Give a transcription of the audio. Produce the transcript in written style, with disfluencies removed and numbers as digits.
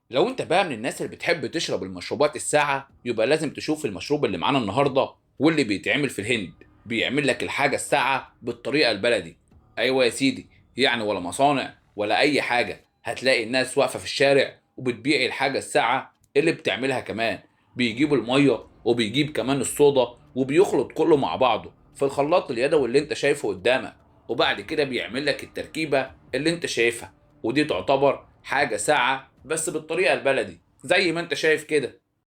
لو انت بقى من الناس اللي بتحب تشرب المشروبات الساقعة، يبقى لازم تشوف المشروب اللي معانا النهاردة واللي بيتعمل في الهند. بيعمل لك الحاجة الساقعة بالطريقة البلدي. ايوه يا سيدي، يعني ولا مصانع ولا اي حاجة، هتلاقي الناس واقفة في الشارع وبتبيع الحاجة الساقعة اللي بتعملها كمان. بيجيبوا المية وبيجيب كمان الصودا وبيخلط كله مع بعضه في الخلاط اليدوي اللي انت شايفه قدامك، وبعد كده بيعمل لك التركيبة اللي انت شايفها. ودي تعتبر حاجة ساقعة بس بالطريقة البلدي زي ما انت شايف كده.